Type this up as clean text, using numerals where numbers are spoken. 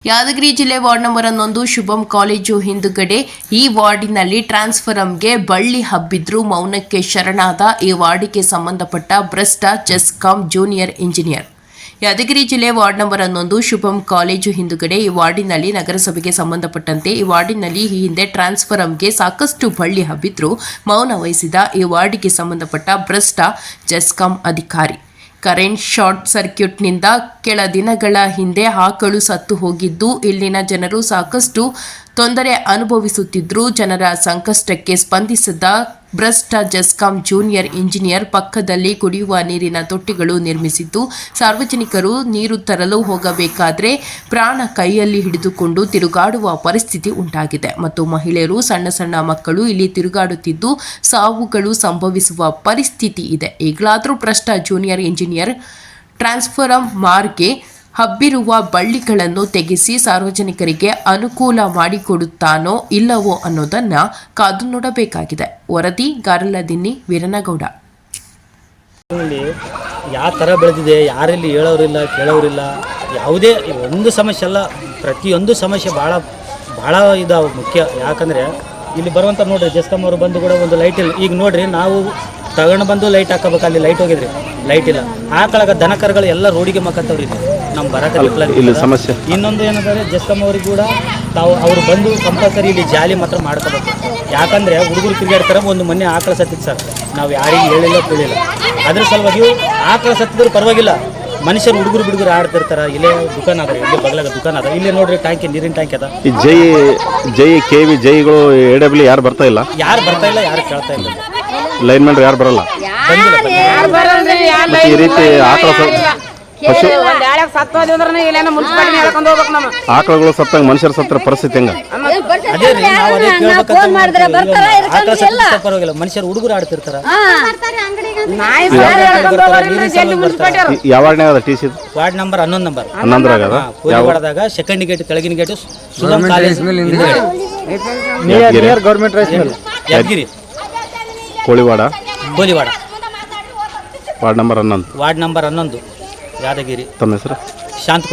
ಯಾದಗಿರಿ ಜಿಲ್ಲೆ ward number 11 ಶುಭಂ college ಹಿಂದುಗಡೆ ಈ ವಾರ್ಡಿನಲ್ಲಿ ಟ್ರಾನ್ಸ್ಫಾರಂಗೆ ಬಳ್ಳಿ ಹಬ್ಬಿದ್ರೂ ಮೌನಕ್ಕೆ ಶರಣಾದ ಈ ವಾರ್ಡಿಗೆ ಸಂಬಂಧಪಟ್ಟ ಭ್ರಷ್ಟ ಜೆಸ್ಕಾಂ ಜೂನಿಯರ್ ಇಂಜಿನಿಯರ್. ಯಾದಗಿರಿ ಜಿಲ್ಲೆ ವಾರ್ಡ್ ನಂಬರ್ 11 ಶುಭಂ ಕಾಲೇಜು ಹಿಂದುಗಡೆ ಈ ವಾರ್ಡಿನಲ್ಲಿ ನಗರಸಭೆಗೆ ಸಂಬಂಧಪಟ್ಟಂತೆ ಈ ವಾರ್ಡಿನಲ್ಲಿ ಈ ಹಿಂದೆ ಟ್ರಾನ್ಸ್ಫಾರಂಗೆ ಸಾಕಷ್ಟು ಬಳ್ಳಿ ಹಬ್ಬಿದ್ರೂ ಮೌನ ವಹಿಸಿದ ಈ ವಾರ್ಡಿಗೆ ಸಂಬಂಧಪಟ್ಟ ಭ್ರಷ್ಟ ಜೆಸ್ಕಾಂ ಅಧಿಕಾರಿ. ಕರೆಂಟ್ ಶಾರ್ಟ್ ಸರ್ಕ್ಯೂಟ್ನಿಂದ ಕೆಲ ದಿನಗಳ ಹಿಂದೆ ಆಕಳು ಸತ್ತು ಹೋಗಿದ್ದು ಇಲ್ಲಿನ ಜನರು ಸಾಕಷ್ಟು ತೊಂದರೆ ಅನುಭವಿಸುತ್ತಿದ್ದರೂ ಜನರ ಸಂಕಷ್ಟಕ್ಕೆ ಸ್ಪಂದಿಸಿದ ಭ್ರಷ್ಟ ಜೆಸ್ಕಾಂ ಜೂನಿಯರ್ ಇಂಜಿನಿಯರ್ ಪಕ್ಕದಲ್ಲಿ ಕುಡಿಯುವ ನೀರಿನ ತೊಟ್ಟಿಗಳು ನಿರ್ಮಿಸಿದ್ದು ಸಾರ್ವಜನಿಕರು ನೀರು ತರಲು ಹೋಗಬೇಕಾದ್ರೆ ಪ್ರಾಣ ಕೈಯಲ್ಲಿ ಹಿಡಿದುಕೊಂಡು ತಿರುಗಾಡುವ ಪರಿಸ್ಥಿತಿ ಉಂಟಾಗಿದೆ ಮತ್ತು ಮಹಿಳೆಯರು ಸಣ್ಣ ಸಣ್ಣ ಮಕ್ಕಳು ಇಲ್ಲಿ ತಿರುಗಾಡುತ್ತಿದ್ದು ಸಾವುಗಳು ಸಂಭವಿಸುವ ಪರಿಸ್ಥಿತಿ ಇದೆ. ಈಗಲಾದರೂ ಭ್ರಷ್ಟ ಜೂನಿಯರ್ ಇಂಜಿನಿಯರ್ ಟ್ರಾನ್ಸ್ಫಾರಂ ಮಾರ್ಗೆ ಹಬ್ಬಿರುವ ಬಳ್ಳಿಗಳನ್ನು ತೆಗೆಸಿ ಸಾರ್ವಜನಿಕರಿಗೆ ಅನುಕೂಲ ಮಾಡಿಕೊಡುತ್ತಾನೋ ಇಲ್ಲವೋ ಅನ್ನೋದನ್ನ ಕಾದು ನೋಡಬೇಕಾಗಿದೆ. ವರದಿ ಗಾರಲದಿನ್ನಿ ವೀರನಗೌಡ. ಯಾವ ಥರ ಬೆಳೆದಿದೆ, ಯಾರಲ್ಲಿ ಹೇಳೋರಿಲ್ಲ ಕೇಳೋರಿಲ್ಲ, ಯಾವುದೇ ಒಂದು ಸಮಸ್ಯೆ ಅಲ್ಲ, ಪ್ರತಿಯೊಂದು ಸಮಸ್ಯೆ ಭಾಳ ಇದಾವೆ ಮುಖ್ಯ. ಯಾಕಂದರೆ ಇಲ್ಲಿ ಬರುವಂಥ ನೋಡ್ರಿ ಜೆಸ್ಕಾಂ ಅವರು ಬಂದು ಕೂಡ ಒಂದು ಲೈಟ್ ಇಲ್ಲ. ಈಗ ನೋಡ್ರಿ ನಾವು ತಗೊಂಡು ಬಂದು ಲೈಟ್ ಹಾಕೋಬೇಕು, ಅಲ್ಲಿ ಲೈಟ್ ಹೋಗಿದ್ರಿ, ಲೈಟ್ ಇಲ್ಲ. ಆಕಳಾಗ ದನಕರುಗಳು ಎಲ್ಲ ರೋಡಿಗೆ ಮಕ್ಕತ್ತವ್ರು ಇಲ್ಲಿ ನಮ್ಮ ಬರಕ್ಕೆ ಸಮಸ್ಯೆ. ಇನ್ನೊಂದು ಏನಂದರೆ ಜೆಸ್ಕಾಂ ಅವ್ರಿಗೆ ಕೂಡ ಅವರು ಬಂದು ಕಂಪಲ್ಸರಿ ಇಲ್ಲಿ ಜಾಲಿ ಮಾತ್ರ ಮಾಡ್ಕೋಬೇಕು. ಯಾಕಂದರೆ ಹುಡುಗರು ತಿರುಗಾಡ್ತಾರೆ. ಒಂದು ಮೊನ್ನೆ ಆಕಳ ಸತ್ತಿತ್ತು ಸರ್, ನಾವು ಯಾರಿಗೆ ಹೇಳಿಲ್ಲ ಕೇಳಿಲ್ಲ. ಅದ್ರ ಸಲುವಾಗಿ ಆಕಳ ಸತ್ತಿದ್ರು ಪರವಾಗಿಲ್ಲ, ಮನುಷ್ಯರು ಹುಡುಗರು ಆಡ್ತಿರ್ತಾರೆ. ಇಲ್ಲೇ ದುಕಾನ್ ಅದ, ಇಲ್ಲೇ ಬಗಲಾಗ ದುಕಾನ್ ಅದ, ಇಲ್ಲೇ ನೋಡ್ರಿ ಟ್ಯಾಂಕಿ ನೀರಿನ ಟ್ಯಾಂಕ್ ಅದ. ಈ ಜೈ KV ಜೈಗಳು AW ಯಾರು ಬರ್ತಾ ಇಲ್ಲ, ಯಾರು ಕೇಳ್ತಾ ಇಲ್ಲ. ಲೈನ್ ಮ್ಯಾನ್ ಯಾರು ಬರಲ್ಲ. ಈ ರೀತಿ ಆಕಳಗಳು ಸತ್ತಂಗ ಮನುಷ್ಯರು ಸತ್ರ ಪರಿಸ್ಥಿತಿ ಹೆಂಗ? ಪರವಾಗಿಲ್ಲ, ಮನುಷ್ಯರು ಹುಡುಗರು ಆಡ್ತಿರ್ತಾರ. ಯಾವ ವಾರ್ಡ್ನಾಗ TC? ವಾರ್ಡ್ ನಂಬರ್ 11 11 ವಾರ್ಡ್ದಾಗ ಸೆಕೆಂಡ್ ಗೇಟ್ ಕೆಳಗಿನ gate Yadgiri Koliwada ward number 11 Yadgiri. ತಮ್ಮ ಹೆಸರು? ಶಾಂತ.